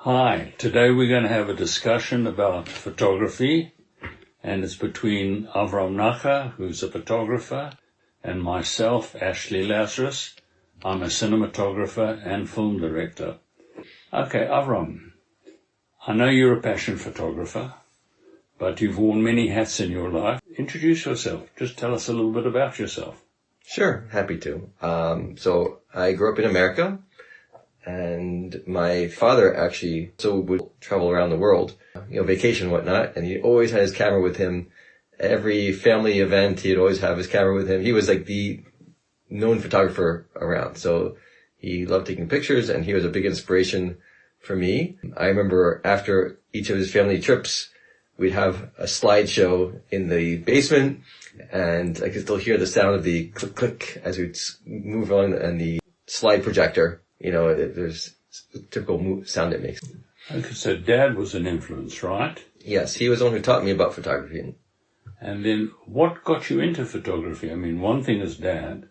Hi, today we're going to have a discussion about photography, and it's between Avraham Nacher, who's a photographer, and myself, Ashley Lazarus. I'm a cinematographer and film director. Okay, Avraham, I know you're a passion photographer, but you've worn many hats in your life. Introduce yourself. Just tell us a little bit about yourself. Sure, happy to. So I grew up in America, and my father actually would travel around the world, vacation and whatnot, and he always had his camera with him. Every family event, he'd always have his camera with him. He was like the known photographer around, so he loved taking pictures, and he was a big inspiration for me. I remember after each of his family trips, we'd have a slideshow in the basement, and I could still hear the sound of the click click as we'd move on, and the slide projector. There's a typical sound it makes. Okay, so Dad was an influence, right? Yes, he was the one who taught me about photography. And then what got you into photography? I mean, one thing is Dad,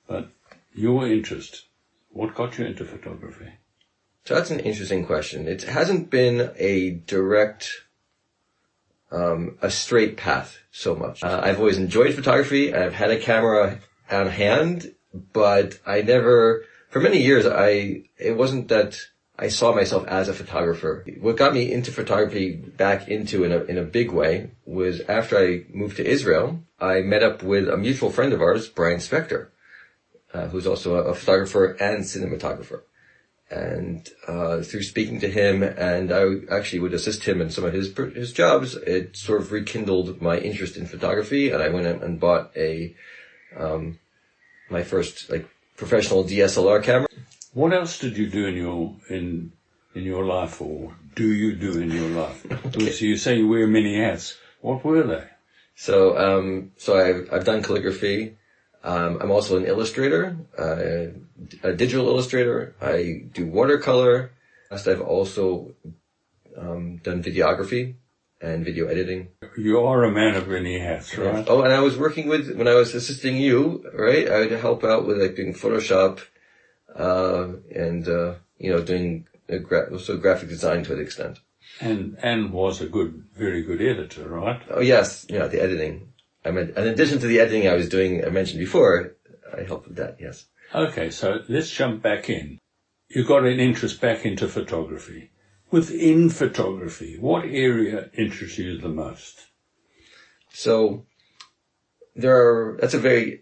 but your interest, what got you into photography? So that's an interesting question. It hasn't been a direct, a straight path so much. I've always enjoyed photography. I've had a camera on hand, but for many years, it wasn't that I saw myself as a photographer. What got me into photography back in a big way was after I moved to Israel, I met up with a mutual friend of ours, Brian Spector, who's also a photographer and cinematographer. And through speaking to him, and I actually would assist him in some of his jobs, it sort of rekindled my interest in photography, and I went out and bought my first professional DSLR camera. What else did you do in your life, or do you do in your life? Okay. So you say you wear many hats. What were they? So I've done calligraphy. I'm also an illustrator, a digital illustrator. I do watercolor. I've also done videography and video editing. You are a man of many hats, right? Yeah. Oh, and I was working when I was assisting you, right? I would help out with doing Photoshop, and doing also graphic design to an extent. And was a very good editor, right? Oh yes, the editing. In addition to the editing I was doing, I mentioned before, I helped with that, yes. Okay, so let's jump back in. You got an interest back into photography. Within photography, what area interests you the most? So, that's a very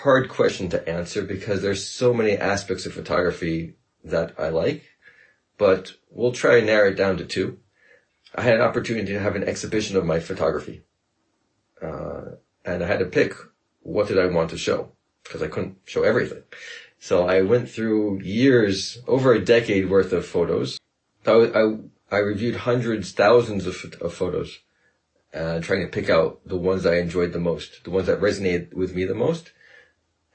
hard question to answer because there's so many aspects of photography that I like, but we'll try and narrow it down to two. I had an opportunity to have an exhibition of my photography. And I had to pick what did I want to show because I couldn't show everything. So I went through years, over a decade worth of photos. I reviewed hundreds, thousands of photos, trying to pick out the ones that I enjoyed the most, the ones that resonated with me the most.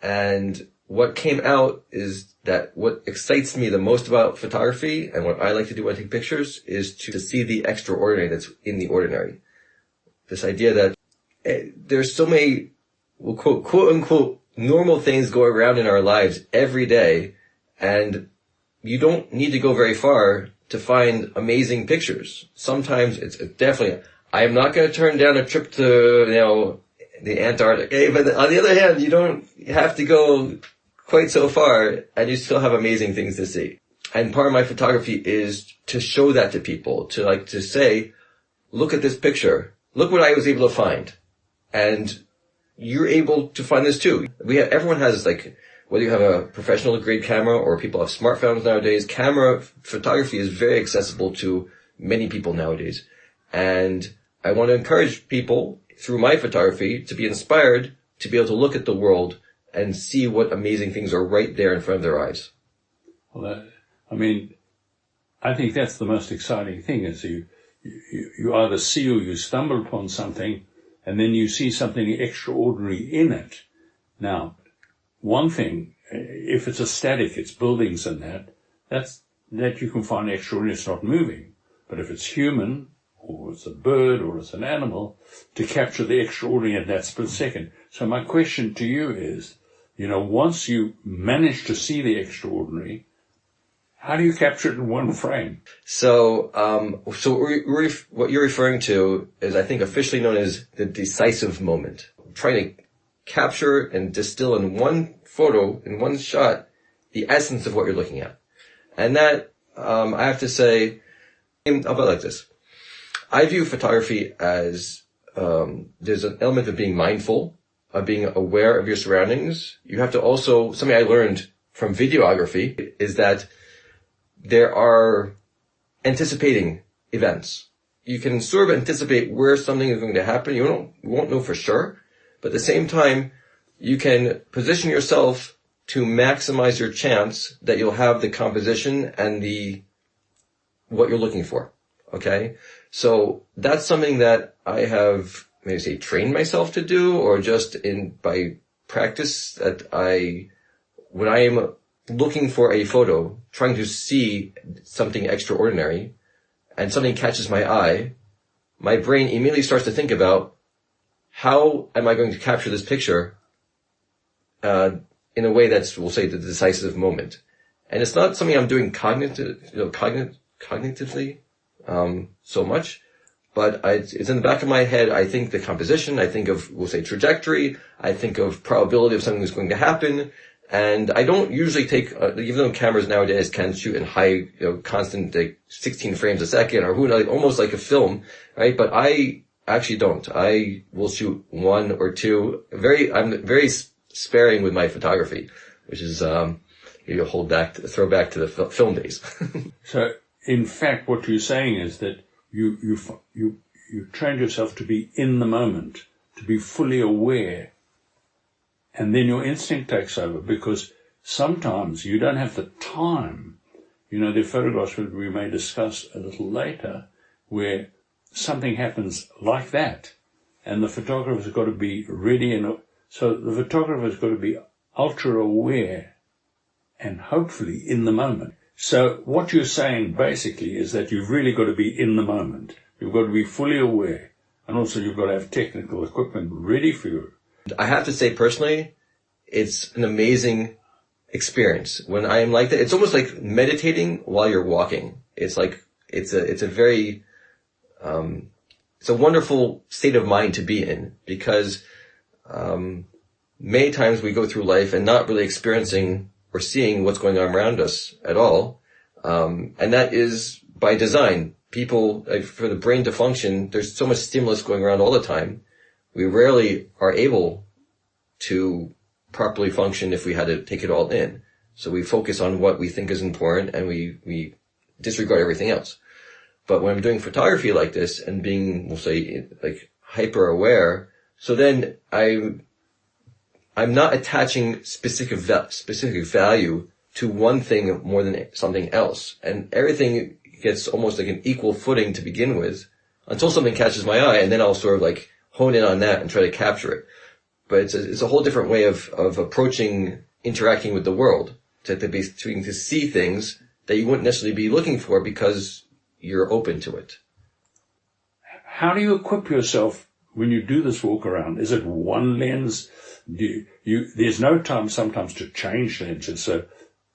And what came out is that what excites me the most about photography and what I like to do when I take pictures is to see the extraordinary that's in the ordinary. This idea that there's so many, we'll quote unquote, normal things going around in our lives every day, and you don't need to go very far to find amazing pictures. Sometimes it's definitely, I am not going to turn down a trip to, the Antarctic. Okay? But on the other hand, you don't have to go quite so far, and you still have amazing things to see. And part of my photography is to show that to people, to say, look at this picture. Look what I was able to find. And you're able to find this too. Everyone has whether you have a professional grade camera or people have smartphones nowadays, camera photography is very accessible to many people nowadays. And I want to encourage people through my photography to be inspired to be able to look at the world and see what amazing things are right there in front of their eyes. Well, I think that's the most exciting thing is you either see or you stumble upon something and then you see something extraordinary in it. Now, one thing, if it's a static, it's buildings and that you can find extraordinary, it's not moving. But if it's human, or it's a bird, or it's an animal, to capture the extraordinary at that split second. So my question to you is, once you manage to see the extraordinary, How do you capture it in one frame? So, what you're referring to is, I think, officially known as the decisive moment. Trying to capture and distill in one photo, in one shot, the essence of what you're looking at. And that, I have to say, I'll put it like this. I view photography as, there's an element of being mindful, of being aware of your surroundings. You have to also, something I learned from videography is that there are anticipating events. You can sort of anticipate where something is going to happen. You won't know for sure, but at the same time, you can position yourself to maximize your chance that you'll have the composition and what you're looking for. Okay? So that's something that I have, maybe say, trained myself to do, or just by practice, that when I am looking for a photo, trying to see something extraordinary, and something catches my eye, my brain immediately starts to think about, how am I going to capture this picture in a way that's, we'll say, the decisive moment. And it's not something I'm doing cognitively so much, but it's in the back of my head. I think the composition, I think of, we'll say, trajectory, I think of probability of something that's going to happen. And I don't usually take, even though cameras nowadays can shoot in high, constant, 16 frames a second, or almost like a film, right? But I actually don't. I will shoot one or two. I'm very sparing with my photography, which is, maybe a throwback to the film days. So, in fact, what you're saying is that you trained yourself to be in the moment, to be fully aware. And then your instinct takes over, because sometimes you don't have the time. There are photographs that we may discuss a little later where something happens like that, and the photographer's got to be ready, so the photographer's got to be ultra aware and hopefully in the moment. So what you're saying basically is that you've really got to be in the moment. You've got to be fully aware, and also you've got to have technical equipment ready for you. I have to say, personally, it's an amazing experience. When I am like that, it's almost like meditating while you're walking. It's like, it's a very, it's a wonderful state of mind to be in, because, many times we go through life and not really experiencing or seeing what's going on around us at all. And that is by design. People, for the brain to function, there's so much stimulus going around all the time. We rarely are able to properly function if we had to take it all in. So we focus on what we think is important, and we disregard everything else. But when I'm doing photography like this and being, we'll say, like, hyper aware, so then I'm not attaching specific value to one thing more than something else. And everything gets almost like an equal footing to begin with, until something catches my eye, and then I'll sort of like hone in on that and try to capture it. But it's a whole different way of approaching interacting with the world, to see things that you wouldn't necessarily be looking for because you're open to it. How do you equip yourself when you do this walk around? Is it one lens? There's no time sometimes to change lenses. So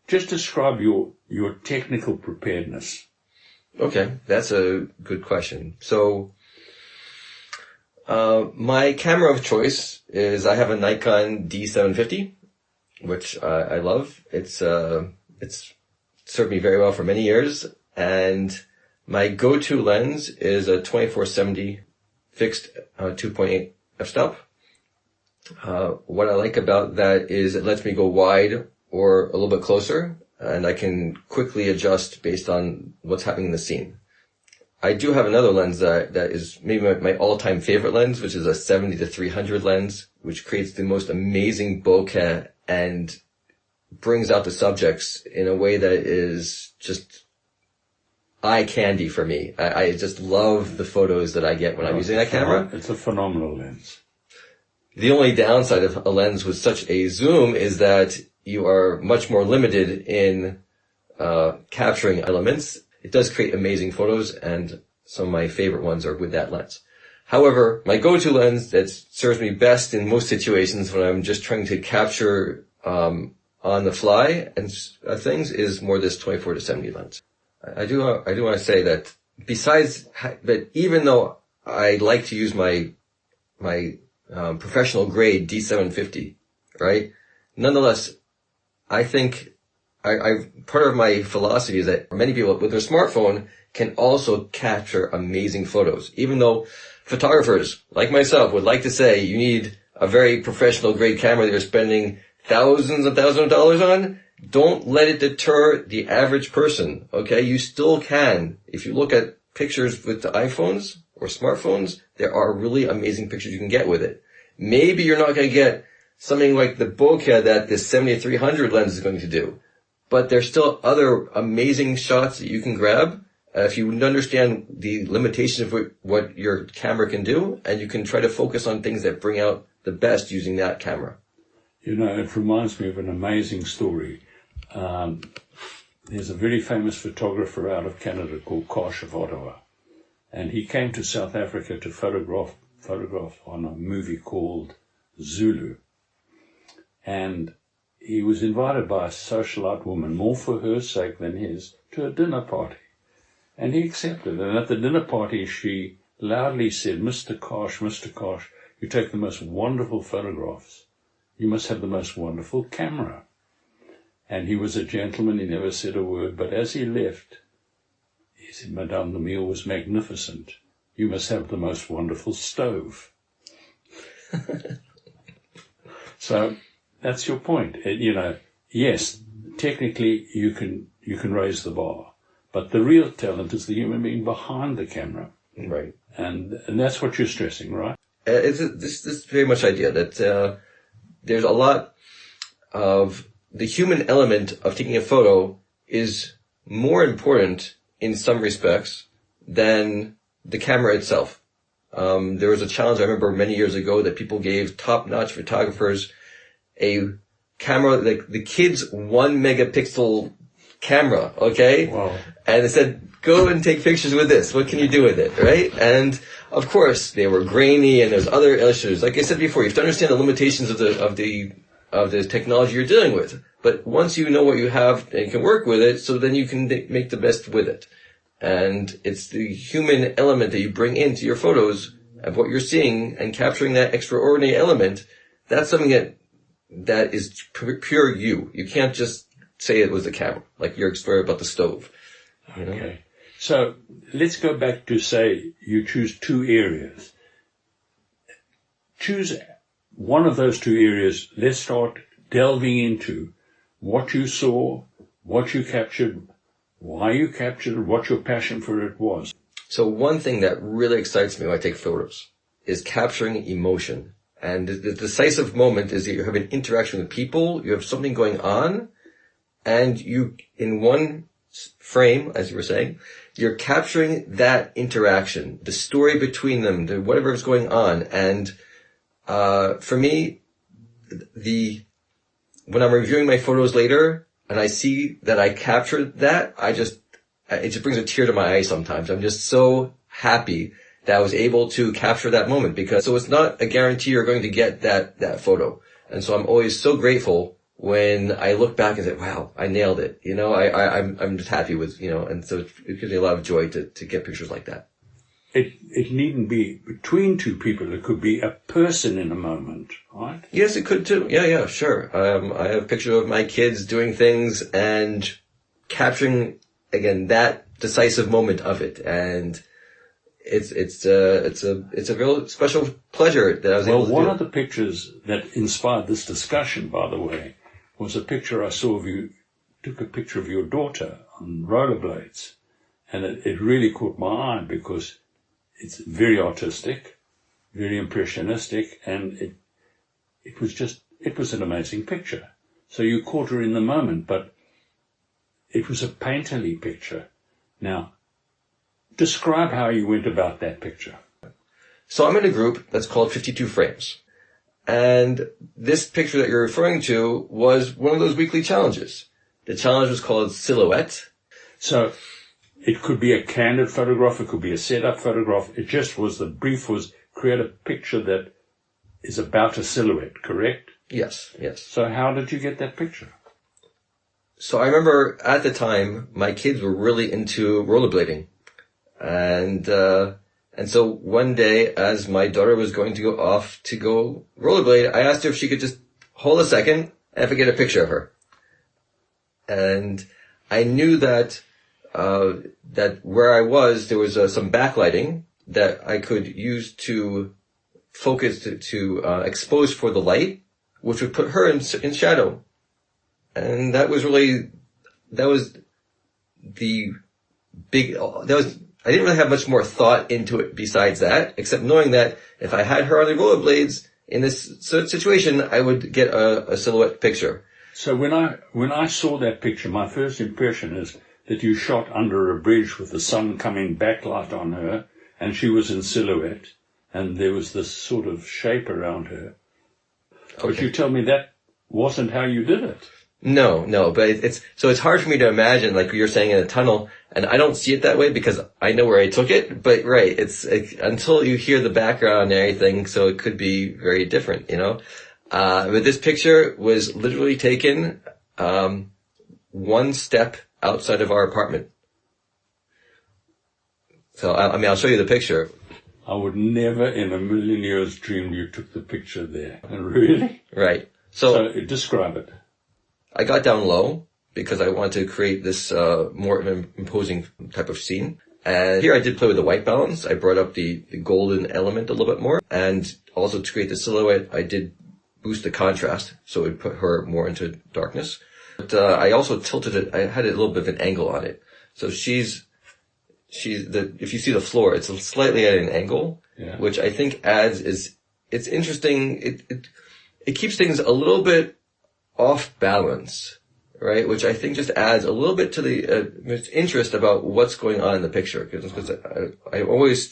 just describe your technical preparedness. Okay, that's a good question. So, my camera of choice is, I have a Nikon D750, which I love. It's served me very well for many years. And my go-to lens is a 24-70 fixed 2.8 f-stop. What I like about that is it lets me go wide or a little bit closer, and I can quickly adjust based on what's happening in the scene. I do have another lens that is maybe my all-time favorite lens, which is a 70-300 lens, which creates the most amazing bokeh and brings out the subjects in a way that is just eye candy for me. I just love the photos that I get when I'm using that camera. It's a phenomenal lens. The only downside of a lens with such a zoom is that you are much more limited in capturing elements. It does create amazing photos, and some of my favorite ones are with that lens. However, my go-to lens that serves me best in most situations when I'm just trying to capture a on the fly and things is more this 24 to 70 lens. I do want to say that but even though I like to use my professional grade D750, right? Nonetheless, I think part of my philosophy is that many people with their smartphone can also capture amazing photos. Even though photographers like myself would like to say you need a very professional grade camera that you're spending thousands and thousands of dollars on, don't let it deter the average person, okay? You still can. If you look at pictures with the iPhones or smartphones, there are really amazing pictures you can get with it. Maybe you're not going to get something like the bokeh that this 7300 lens is going to do, but there's still other amazing shots that you can grab if you understand the limitations of what your camera can do, and you can try to focus on things that bring out the best using that camera. You know, it reminds me of an amazing story. There's a very famous photographer out of Canada called Kosh of Ottawa, and he came to South Africa to photograph on a movie called Zulu. And he was invited by a socialite woman, more for her sake than his, to a dinner party. And he accepted. And at the dinner party, she loudly said, Mr. Kosh, you take the most wonderful photographs. You must have the most wonderful camera. And he was a gentleman. He never said a word. But as he left, he said, Madame, the meal was magnificent. You must have the most wonderful stove. So that's your point. You know, yes, technically you can raise the bar, but the real talent is the human being behind the camera. Right. And that's what you're stressing, right? This very much idea that there's a lot of the human element of taking a photo is more important in some respects than the camera itself. There was a challenge I remember many years ago that people gave top-notch photographers a camera, like the kids' 1 megapixel camera, okay? Wow. And they said, go and take pictures with this. What can you do with it, right? And of course, they were grainy and there's other issues. Like I said before, you have to understand the limitations of the technology you're dealing with. But once you know what you have and can work with it, so then you can make the best with it. And it's the human element that you bring into your photos of what you're seeing and capturing that extraordinary element. That's something that is pure you. You can't just say it was the camera, like your story about the stove. You know? Okay. So let's go back to say you choose two areas. Choose one of those two areas. Let's start delving into what you saw, what you captured, why you captured it, what your passion for it was. So one thing that really excites me when I take photos is capturing emotion. And the decisive moment is that you have an interaction with people, you have something going on, and you, in one frame, as you were saying, you're capturing that interaction, the story between them, whatever is going on. And for me, when I'm reviewing my photos later and I see that I captured that, it just brings a tear to my eye sometimes. I'm just so happy that I was able to capture that moment, so it's not a guarantee you're going to get that photo. And so I'm always so grateful when I look back and say, wow, I nailed it. You know, I'm just happy with, you know, and so it gives me a lot of joy to get pictures like that. It needn't be between two people. It could be a person in a moment, right? Yes, it could too. Yeah, sure. I have pictures of my kids doing things and capturing, again, that decisive moment of it. And it's a real special pleasure that I was able to do. Well, one of the pictures that inspired this discussion, by the way, was a picture I saw of you. Took a picture of your daughter on rollerblades, and it really caught my eye because it's very artistic, very impressionistic, and it was an amazing picture. So you caught her in the moment, but it was a painterly picture. Now, describe how you went about that picture. So I'm in a group that's called 52 Frames. And this picture that you're referring to was one of those weekly challenges. The challenge was called Silhouette. So it could be a candid photograph, it could be a setup photograph. It just was, the brief was create a picture that is about a silhouette, correct? Yes. So how did you get that picture? So I remember at the time, my kids were really into rollerblading. And so one day, as my daughter was going to go off to go rollerblade, I asked her if she could just hold a second and if I get a picture of her. And I knew that where I was, there was some backlighting that I could use to focus, to expose for the light, which would put her in shadow. And that was I didn't really have much more thought into it besides that, except knowing that if I had her on the rollerblades in this situation, I would get a silhouette picture. So when I saw that picture, my first impression is that you shot under a bridge with the sun coming backlight on her, and she was in silhouette, and there was this sort of shape around her. Okay. But you tell me that wasn't how you did it. No, but it's hard for me to imagine, like you're saying, in a tunnel, and I don't see it that way because I know where I took it, but right, it's until you hear the background and everything, so it could be very different, you know? But this picture was literally taken, one step outside of our apartment. So, I'll show you the picture. I would never in a million years dream you took the picture there. Really? Right. So describe it. I got down low because I wanted to create this more imposing type of scene. And here I did play with the white balance. I brought up the golden element a little bit more. And also to create the silhouette, I did boost the contrast so it would put her more into darkness. But I also tilted it. I had a little bit of an angle on it. So if you see the floor, it's slightly at an angle, yeah. Which I think it's interesting. It keeps things a little bit off balance, right? Which I think just adds a little bit to the interest about what's going on in the picture. Because I'm always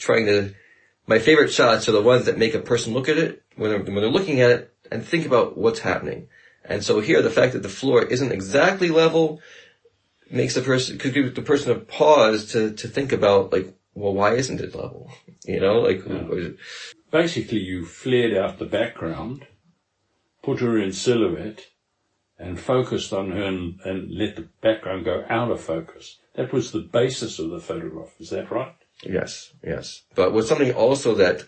my favorite shots are the ones that make a person look at it when they're looking at it and think about what's happening. And so here, the fact that the floor isn't exactly level could give the person a pause to think about, like, well, why isn't it level? You know, like, yeah. Basically you flared out the background, put her in silhouette, and focused on her and let the background go out of focus. That was the basis of the photograph. Is that right? Yes. But with something also that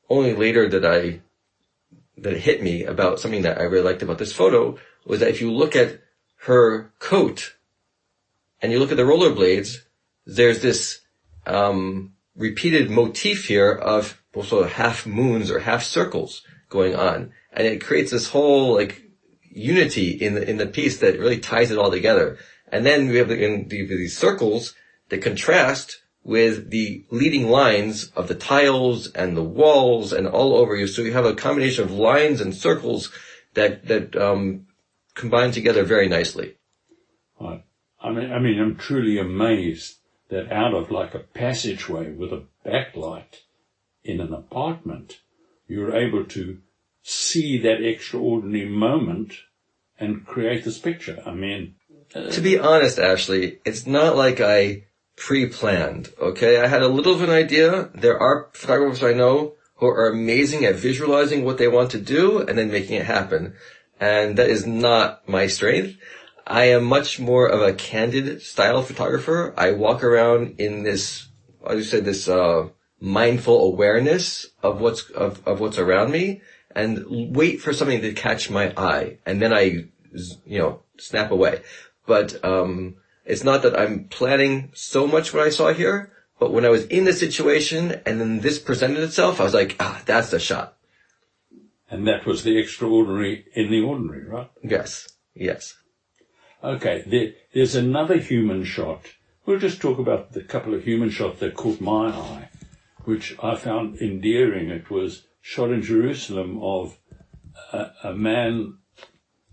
only later that hit me about something that I really liked about this photo was that if you look at her coat and you look at the rollerblades, there's this repeated motif here of also half moons or half circles going on. And it creates this whole, like, unity in the piece that really ties it all together. And then we have these circles that contrast with the leading lines of the tiles and the walls and all over you. So you have a combination of lines and circles that combine together very nicely. Right. I mean, I'm truly amazed that out of like a passageway with a backlight in an apartment, you're able to see that extraordinary moment and create this picture. I mean... To be honest, Ashley, it's not like I pre-planned, okay? I had a little of an idea. There are photographers I know who are amazing at visualizing what they want to do and then making it happen. And that is not my strength. I am much more of a candid style photographer. I walk around in this, as you said, this mindful awareness of what's around me, and wait for something to catch my eye, and then I, snap away. But it's not that I'm planning so much what I saw here, but when I was in the situation and then this presented itself, I was like, that's the shot. And that was the extraordinary in the ordinary, right? Yes. Okay, there's another human shot. We'll just talk about the couple of human shots that caught my eye, which I found endearing. It was shot in Jerusalem of a man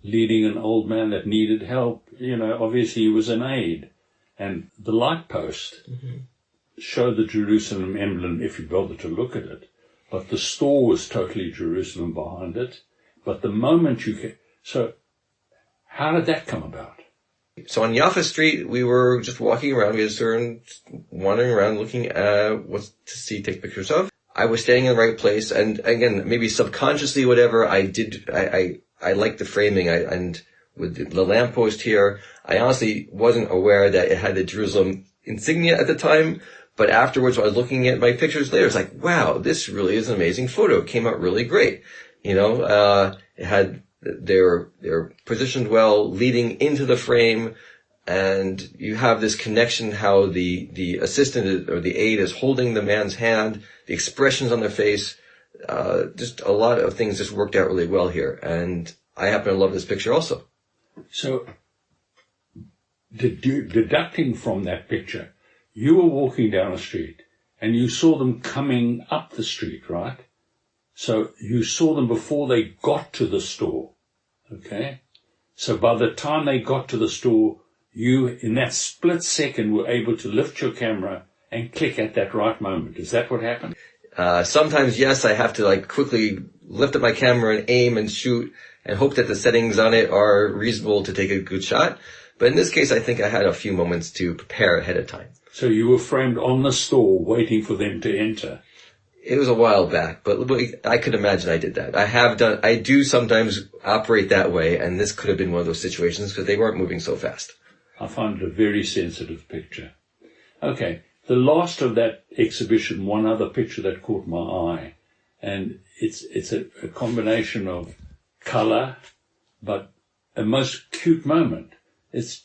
leading an old man that needed help. Obviously he was an aide. And the light post showed the Jerusalem emblem, if you bother to look at it. But the store was totally Jerusalem behind it. But the moment so how did that come about? So on Jaffa Street, we were just walking around. We had wandering around looking at what to see, take pictures of. I was staying in the right place. And again, maybe subconsciously, whatever I did, I liked the framing. And with the lamppost here. I honestly wasn't aware that it had the Jerusalem insignia at the time, but afterwards, when I was looking at my pictures later, it's like, wow, this really is an amazing photo. It came out really great. It had, they're positioned well, leading into the frame, and you have this connection how the assistant or the aide is holding the man's hand, the expressions on their face, just a lot of things just worked out really well here. And I happen to love this picture also. So, deducting from that picture, you were walking down a street and you saw them coming up the street, right? So you saw them before they got to the store, okay? So by the time they got to the store, you, in that split second, were able to lift your camera and click at that right moment. Is that what happened? Sometimes, yes, I have to quickly lift up my camera and aim and shoot and hope that the settings on it are reasonable to take a good shot. But in this case, I think I had a few moments to prepare ahead of time. So you were framed on the store waiting for them to enter. It was a while back, but I could imagine I did that. I do sometimes operate that way, and this could have been one of those situations because they weren't moving so fast. I find it a very sensitive picture. Okay, the last of that exhibition, one other picture that caught my eye, and it's a combination of color, but a most cute moment. It's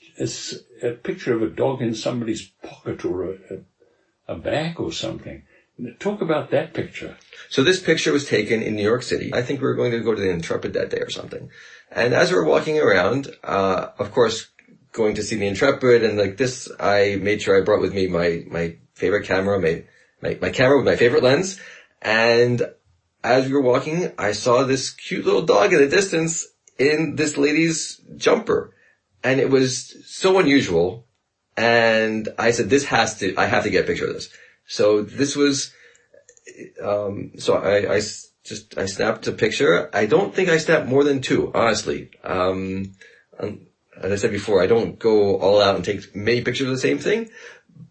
a picture of a dog in somebody's pocket or a bag or something. Talk about that picture. So this picture was taken in New York City. I think we were going to go to the Intrepid that day or something. And as we were walking around, of course, going to see the Intrepid and this, I made sure I brought with me my favorite camera, my camera with my favorite lens. And as we were walking, I saw this cute little dog in the distance in this lady's jumper. And it was so unusual. And I said, I have to get a picture of this. So this was, I snapped a picture. I don't think I snapped more than two, honestly. As I said before, I don't go all out and take many pictures of the same thing.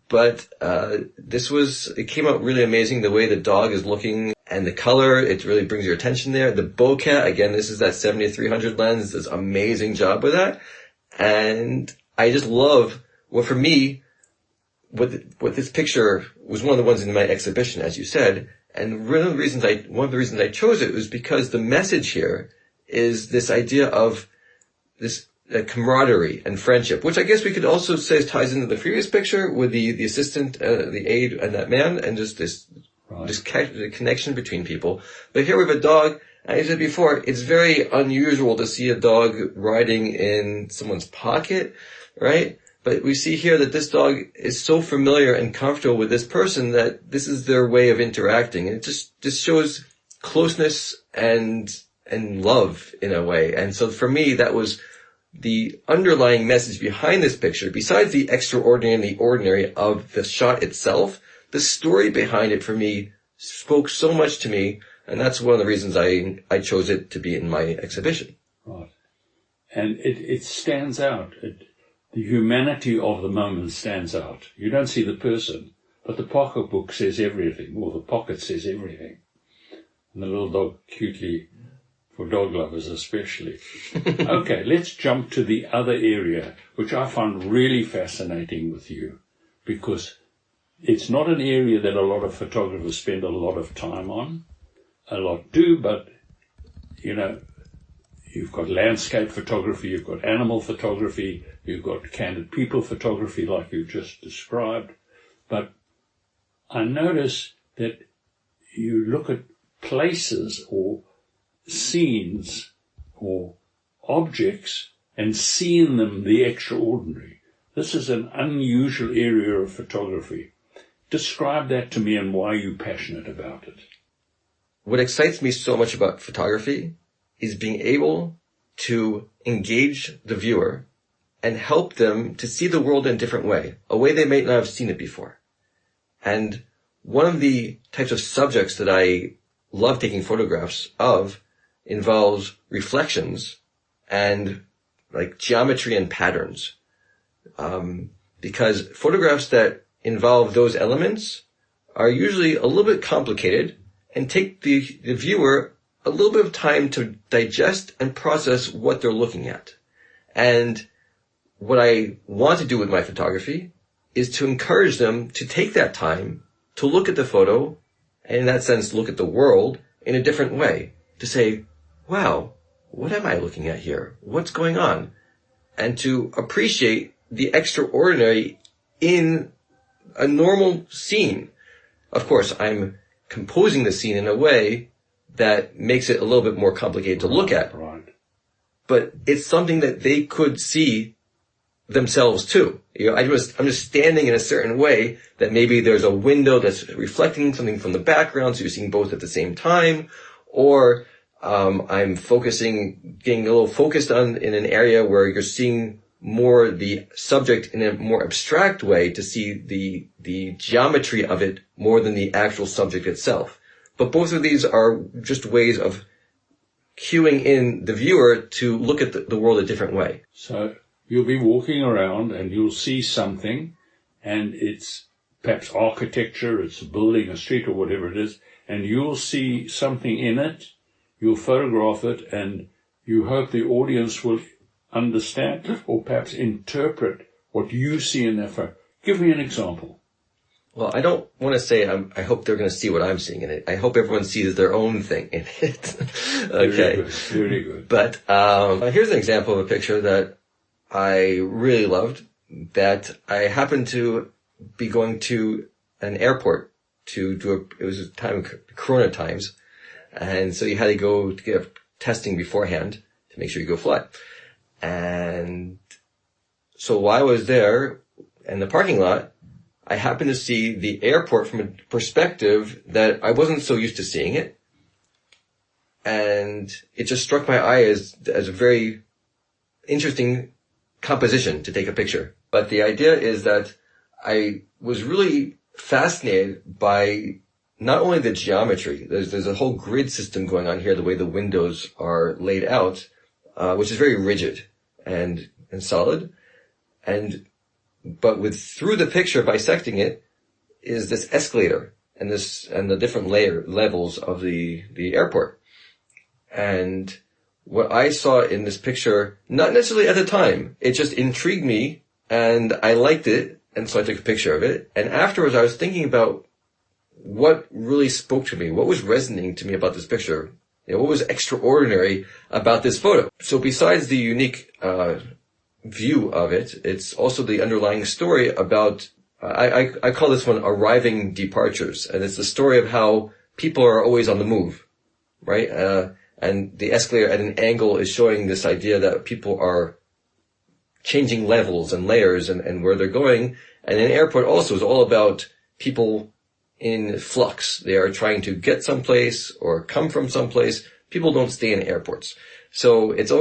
But, it came out really amazing the way the dog is looking and the color. It really brings your attention there. The bokeh, again, this is that 70-300 lens, does an amazing job with that. And I just love, for me, what this picture was one of the ones in my exhibition, as you said. And one of the reasons I chose it was because the message here is this idea of this camaraderie and friendship, which I guess we could also say ties into the previous picture with the assistant, the aide and that man, and just this connection between people. But here we have a dog. And I said before, it's very unusual to see a dog riding in someone's pocket, right? But we see here that this dog is so familiar and comfortable with this person that this is their way of interacting. And it just shows closeness and love in a way. And so for me, that was the underlying message behind this picture. Besides the extraordinary and the ordinary of the shot itself, the story behind it for me spoke so much to me. And that's one of the reasons I chose it to be in my exhibition. Right. And it stands out. The humanity of the moment stands out. You don't see the person, but the pocketbook says everything, or the pocket says everything. And the little dog, cutely, for dog lovers especially. Okay, let's jump to the other area, which I found really fascinating with you, because it's not an area that a lot of photographers spend a lot of time on. A lot do, but, you've got landscape photography, you've got animal photography, you've got candid people photography like you just described. But I notice that you look at places or scenes or objects and see in them the extraordinary. This is an unusual area of photography. Describe that to me and why you're passionate about it. What excites me so much about photography is being able to engage the viewer and help them to see the world in a different way, a way they may not have seen it before. And one of the types of subjects that I love taking photographs of involves reflections and geometry and patterns. Because photographs that involve those elements are usually a little bit complicated and take the viewer a little bit of time to digest and process what they're looking at. And what I want to do with my photography is to encourage them to take that time to look at the photo, and in that sense, look at the world in a different way. To say, wow, what am I looking at here? What's going on? And to appreciate the extraordinary in a normal scene. Of course, I'm composing the scene in a way that makes it a little bit more complicated to look at. Right. But it's something that they could see themselves too. I'm just standing in a certain way that maybe there's a window that's reflecting something from the background, so you're seeing both at the same time, or I'm getting a little focused in an area where you're seeing more the subject in a more abstract way to see the geometry of it more than the actual subject itself. But both of these are just ways of cueing in the viewer to look at the world a different way. So you'll be walking around and you'll see something, and it's perhaps architecture, it's a building, a street, or whatever it is, and you'll see something in it, you'll photograph it, and you hope the audience will understand or perhaps interpret what you see in their photo. Give me an example. Well, I don't want to say I hope they're going to see what I'm seeing in it. I hope everyone sees their own thing in it. Okay. Very good. But here's an example of a picture that I really loved, that I happened to be going to an airport to do it was a time of Corona times, and so you had to go to get testing beforehand to make sure you go fly. And so while I was there in the parking lot, I happened to see the airport from a perspective that I wasn't so used to seeing it. And it just struck my eye as a very interesting composition to take a picture. But the idea is that I was really fascinated by not only the geometry, there's a whole grid system going on here, the way the windows are laid out, which is very rigid and solid. But through the picture, bisecting it, is this escalator and the different levels of the airport. And what I saw in this picture, not necessarily at the time, it just intrigued me and I liked it. And so I took a picture of it. And afterwards I was thinking about what really spoke to me, what was resonating to me about this picture, what was extraordinary about this photo. So besides the unique view of it, it's also the underlying story about, I call this one arriving departures. And it's the story of how people are always on the move, right? And the escalator at an angle is showing this idea that people are changing levels and layers and where they're going. And an airport also is all about people in flux. They are trying to get someplace or come from someplace. People don't stay in airports. So it's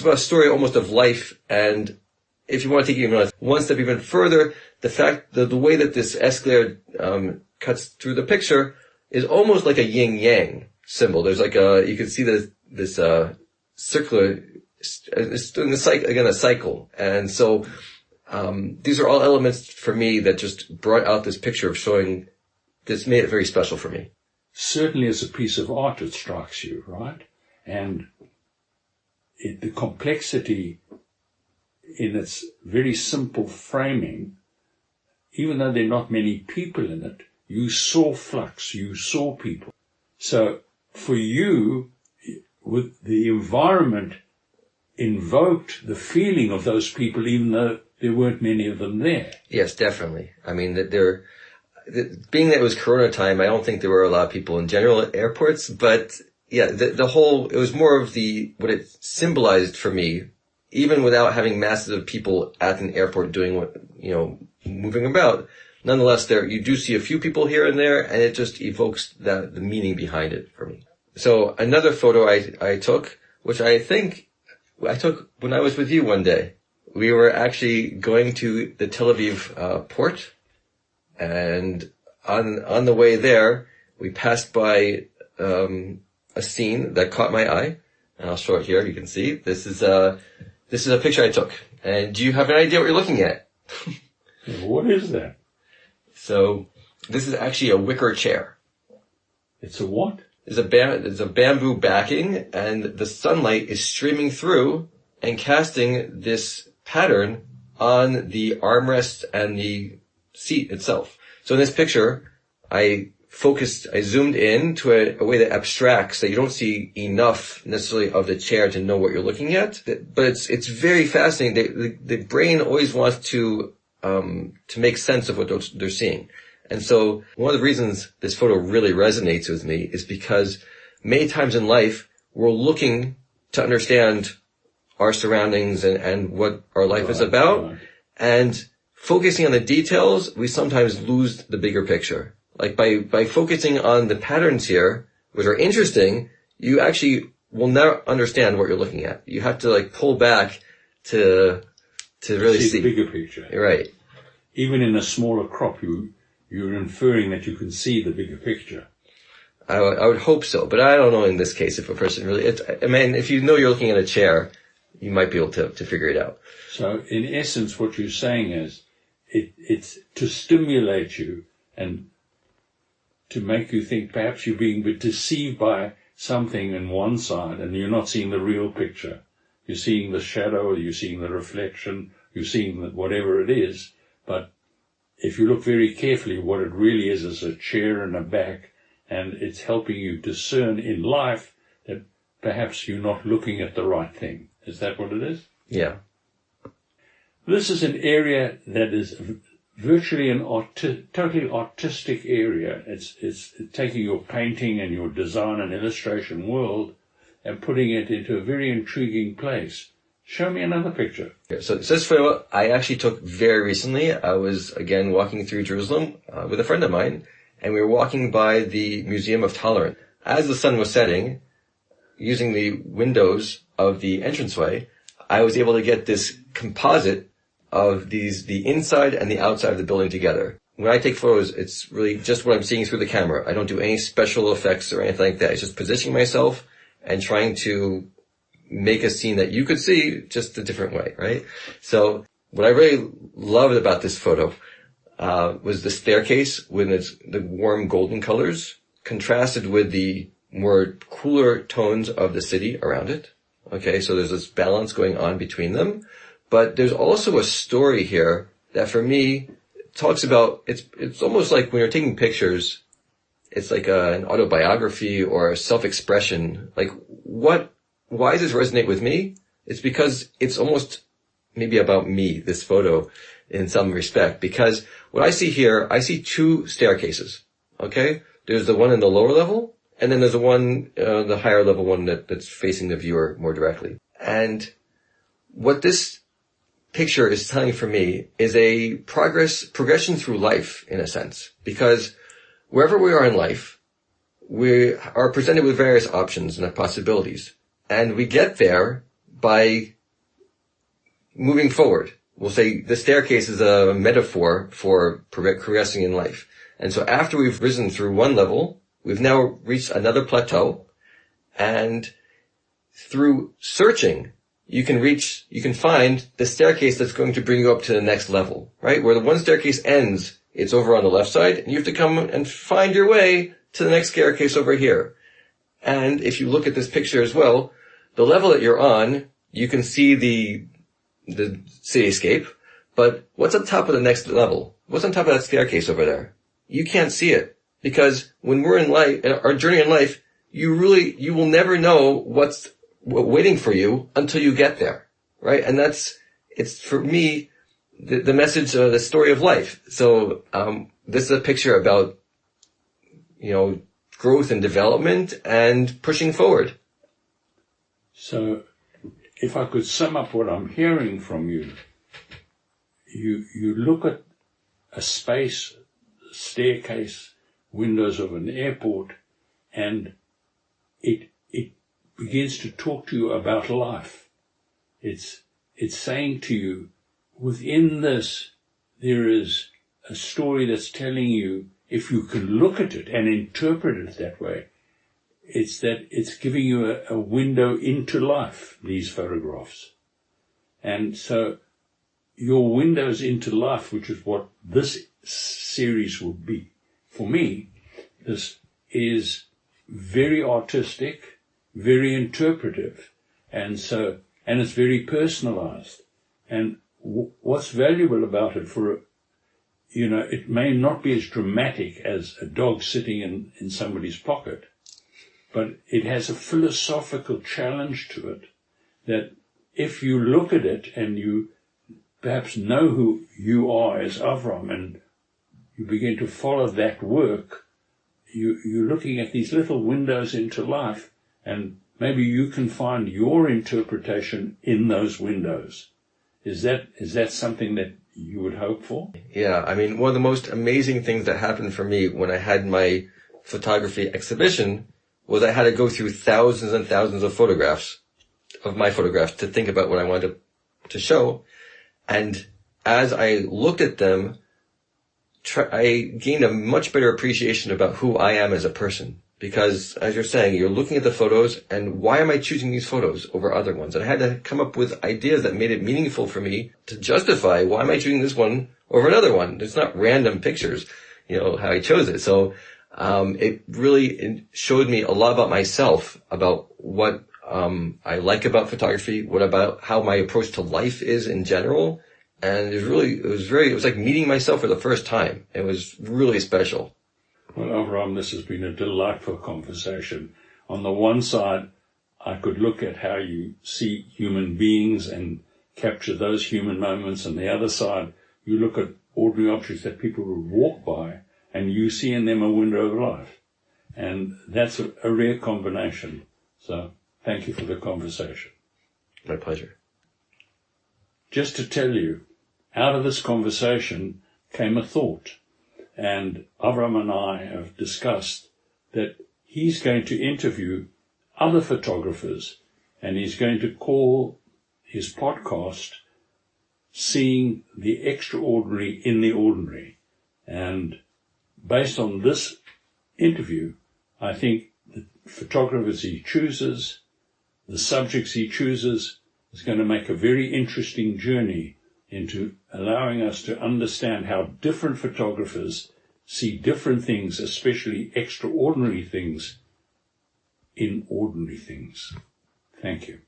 about a story almost of life. And if you want to take it even one step even further, the fact that the way that this escalator cuts through the picture is almost like a yin yang symbol. There's like you can see this circular, it's doing a cycle. And so these are all elements for me that just brought out this picture of showing, this made it very special for me. Certainly as a piece of art it strikes you, right? And the complexity in its very simple framing, even though there are not many people in it, you saw flux, you saw people. So for you, with the environment invoked the feeling of those people, even though there weren't many of them there. Yes, definitely. I mean, being that it was Corona time, I don't think there were a lot of people in general at airports, but yeah, it was more of what it symbolized for me, even without having masses of people at an airport doing moving about. Nonetheless, you do see a few people here and there, and it just evokes the meaning behind it for me. So another photo I took, which I think I took when I was with you one day. We were actually going to the Tel Aviv port, and on the way there, we passed by a scene that caught my eye, and I'll show it here. You can see this is a picture I took. And do you have an idea what you're looking at? What is that? So this is actually a wicker chair. It's a what? There's a bamboo backing, and the sunlight is streaming through and casting this pattern on the armrest and the seat itself. So in this picture, I zoomed in to a way that abstracts, that you don't see enough necessarily of the chair to know what you're looking at. But it's very fascinating. The brain always wants to make sense of what they're seeing. And so one of the reasons this photo really resonates with me is because many times in life, we're looking to understand our surroundings and what our life is about. Right. And focusing on the details, we sometimes lose the bigger picture. Like by focusing on the patterns here, which are interesting, you actually will never understand what you're looking at. You have to like pull back to really see the bigger picture. Right. Even in a smaller crop, you're inferring that you can see the bigger picture. I would hope so, but I don't know in this case if a person really, if you know you're looking at a chair, you might be able to figure it out. So in essence, what you're saying is it's to stimulate you and to make you think perhaps you're being deceived by something in one side and you're not seeing the real picture. You're seeing the shadow, you're seeing the reflection, you're seeing whatever it is. But if you look very carefully, what it really is a chair and a back, and it's helping you discern in life that perhaps you're not looking at the right thing. Is that what it is? Yeah. This is an area that is virtually totally artistic area. It's taking your painting and your design and illustration world and putting it into a very intriguing place. Show me another picture. So this photo I actually took very recently. I was, again, walking through Jerusalem with a friend of mine, and we were walking by the Museum of Tolerance. As the sun was setting, using the windows of the entranceway, I was able to get this composite of the inside and the outside of the building together. When I take photos, it's really just what I'm seeing through the camera. I don't do any special effects or anything like that. It's just positioning myself and trying to make a scene that you could see just a different way, right? So what I really loved about this photo was the staircase with the warm golden colors contrasted with the more cooler tones of the city around it. Okay, so there's this balance going on between them. But there's also a story here that for me talks about, it's almost like when you're taking pictures, it's like an autobiography or a self-expression. Like why does this resonate with me? It's because it's almost maybe about me, this photo, in some respect. Because what I see here, I see two staircases. Okay? There's the one in the lower level, and then there's the one, the higher level one that's facing the viewer more directly. And what this picture is telling for me is a progression through life, in a sense. Because wherever we are in life, we are presented with various options and possibilities. And we get there by moving forward. We'll say the staircase is a metaphor for progressing in life. And so after we've risen through one level, we've now reached another plateau. And through searching, you can find the staircase that's going to bring you up to the next level, right? Where the one staircase ends, it's over on the left side, and you have to come and find your way to the next staircase over here. And if you look at this picture as well, the level that you're on, you can see the cityscape, but what's on top of the next level? What's on top of that staircase over there? You can't see it, because when we're in life, our journey in life, you will never know what's waiting for you until you get there, right? And it's for me, the message, the story of life. So, this is a picture about, growth and development and pushing forward. So, if I could sum up what I'm hearing from you, you look at a space, staircase, windows of an airport, and it begins to talk to you about life. It's saying to you, within this, there is a story that's telling you, if you can look at it and interpret it that way, it's giving you a window into life, these photographs. And so your windows into life, which is what this series will be, for me, this is very artistic, very interpretive. And so and it's very personalized. And what's valuable about it it may not be as dramatic as a dog sitting in somebody's pocket, but it has a philosophical challenge to it that if you look at it and you perhaps know who you are as Avraham and you begin to follow that work, you're looking at these little windows into life, and maybe you can find your interpretation in those windows. Is that something that you would hope for? Yeah, I mean, one of the most amazing things that happened for me when I had my photography exhibition was I had to go through thousands and thousands of photographs, of my photographs, to think about what I wanted to show. And as I looked at them, I gained a much better appreciation about who I am as a person. Because, as you're saying, you're looking at the photos, and why am I choosing these photos over other ones? And I had to come up with ideas that made it meaningful for me to justify why am I choosing this one over another one. It's not random pictures, how I chose it. So it really showed me a lot about myself, about what I like about photography, what about how my approach to life is in general. And it was like meeting myself for the first time. It was really special. Well, Avraham, this has been a delightful conversation. On the one side, I could look at how you see human beings and capture those human moments. On the other side, you look at ordinary objects that people would walk by, and you see in them a window of life. And that's a rare combination. So thank you for the conversation. My pleasure. Just to tell you, out of this conversation came a thought. And Avraham and I have discussed that he's going to interview other photographers, and he's going to call his podcast Seeing the Extraordinary in the Ordinary. And based on this interview, I think the photographers he chooses, the subjects he chooses, is going to make a very interesting journey into allowing us to understand how different photographers see different things, especially extraordinary things, in ordinary things. Thank you.